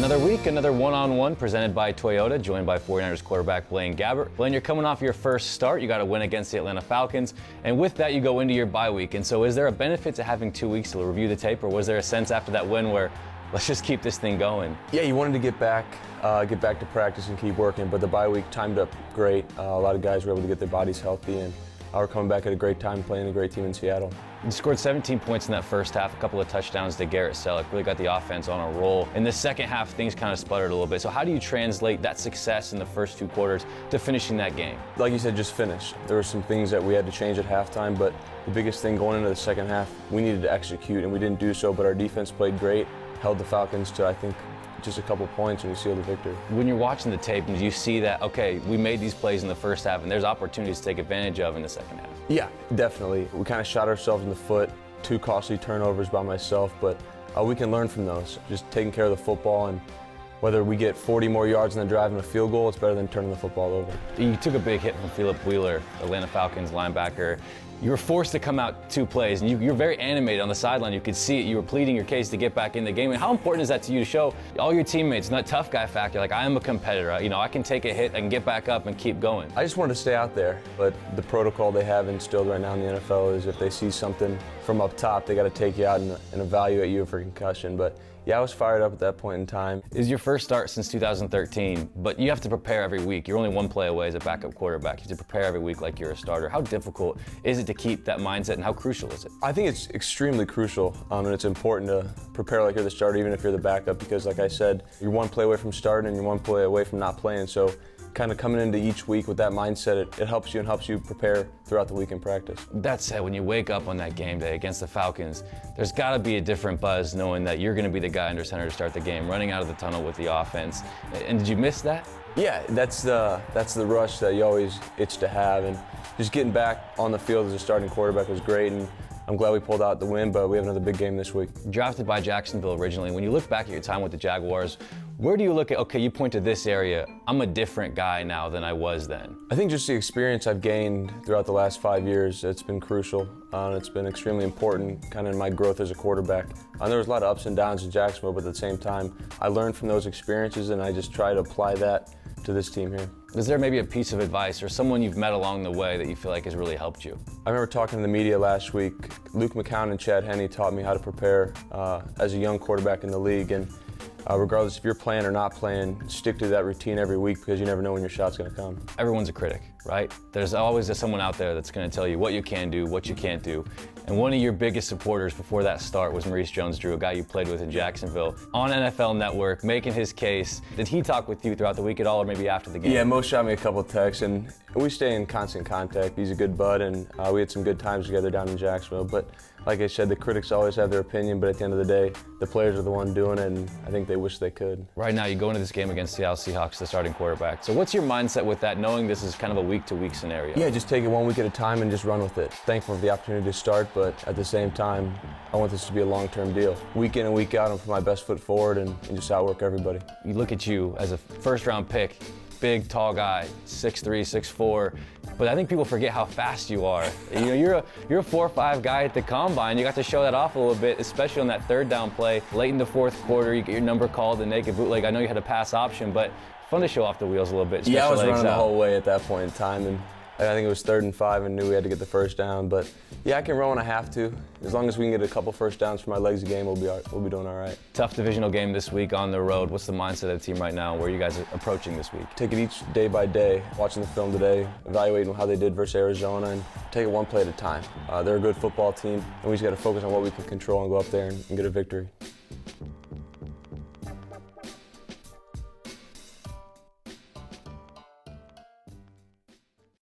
Another week, another one-on-one presented by Toyota, joined by 49ers quarterback Blaine Gabbert. Blaine, you're coming off your first start. You got a win against the Atlanta Falcons, and with that, you go into your bye week. And so is there a benefit to having 2 weeks to review the tape, or was there a sense after that win where let's just keep this thing going? Yeah, you wanted to get back to practice and keep working, but the bye week timed up great. A lot of guys were able to get their bodies healthy, and we're coming back at a great time playing a great team in Seattle. You scored 17 points in that first half, a couple of touchdowns to Garrett Selleck, really got the offense on a roll. In the second half, things kind of sputtered a little bit. So how do you translate that success in the first 2 quarters to finishing that game? Like you said, just finish. There were some things that we had to change at halftime, but the biggest thing going into the second half, we needed to execute, and we didn't do so, but our defense played great, held the Falcons to, I think, just a couple points, and we sealed the victory. When you're watching the tape, do you see that, okay, we made these plays in the first half, and there's opportunities to take advantage of in the second half? Yeah, definitely. We kind of shot ourselves in the foot. 2 costly turnovers by myself, but we can learn from those. Just taking care of the football, and whether we get 40 more yards in the drive and a field goal, it's better than turning the football over. You took a big hit from Philip Wheeler, Atlanta Falcons linebacker. You were forced to come out 2 plays, and you're very animated on the sideline. You could see it. You were pleading your case to get back in the game. And how important is that to you to show all your teammates, that tough guy factor, like I am a competitor. I can take a hit, I can get back up and keep going. I just wanted to stay out there, but the protocol they have instilled right now in the NFL is if they see something from up top, they got to take you out and evaluate you for concussion. But yeah, I was fired up at that point in time. It's your first start since 2013, but you have to prepare every week. You're only 1 play away as a backup quarterback. You have to prepare every week like you're a starter. How difficult is it to keep that mindset, and how crucial is it? I think it's extremely crucial, and it's important to prepare like you're the starter, even if you're the backup, because like I said, you're 1 play away from starting and you're 1 play away from not playing. So kind of coming into each week with that mindset, it helps you and helps you prepare throughout the week in practice. That said, when you wake up on that game day against the Falcons, there's got to be a different buzz knowing that you're going to be the guy under center to start the game, running out of the tunnel with the offense. And did you miss that? Yeah, that's the rush that you always itch to have, and just getting back on the field as a starting quarterback was great, and I'm glad we pulled out the win, but we have another big game this week. Drafted by Jacksonville originally. When you look back at your time with the Jaguars, where do you look at, okay, you point to this area, I'm a different guy now than I was then? I think just the experience I've gained throughout the last 5 years, it's been crucial. It's been extremely important kind of in my growth as a quarterback. There was a lot of ups and downs in Jacksonville, but at the same time, I learned from those experiences, and I just try to apply that to this team here. Is there maybe a piece of advice or someone you've met along the way that you feel like has really helped you? I remember talking to the media last week. Luke McCown and Chad Henne taught me how to prepare as a young quarterback in the league, and regardless if you're playing or not playing, stick to that routine every week because you never know when your shot's going to come. Everyone's a critic, right? There's always someone out there that's going to tell you what you can do, what you can't do. And one of your biggest supporters before that start was Maurice Jones-Drew, a guy you played with in Jacksonville, on NFL Network, making his case. Did he talk with you throughout the week at all, or maybe after the game? Yeah, Mo shot me a couple texts, and we stay in constant contact. He's a good bud, and we had some good times together down in Jacksonville. But like I said, the critics always have their opinion, but at the end of the day, the players are the one doing it, and I think they wish they could. Right now, you go into this game against Seattle Seahawks, the starting quarterback. So what's your mindset with that, knowing this is kind of a week-to-week scenario? Yeah, just take it 1 week at a time and just run with it. Thankful for the opportunity to start, but at the same time, I want this to be a long-term deal. Week in and week out, I'm putting my best foot forward and just outwork everybody. You look at you as a first-round pick, big, tall guy, 6'3", 6'4", but I think people forget how fast you are. You're a 4'5" guy at the combine. You got to show that off a little bit, especially on that 3rd down play. Late in the 4th quarter, you get your number called, the naked bootleg. I know you had a pass option, but fun to show off the wheels a little bit. Yeah, I was running the whole way at that point in time, and I think it was 3rd and 5 and knew we had to get the first down. But yeah, I can run when I have to. As long as we can get a couple first downs for my legs a game, we'll be doing all right. Tough divisional game this week on the road. What's the mindset of the team right now? Where are you guys approaching this week? Take it each day by day, watching the film today, evaluating how they did versus Arizona, and take it 1 play at a time. They're a good football team, and we just got to focus on what we can control and go up there and get a victory.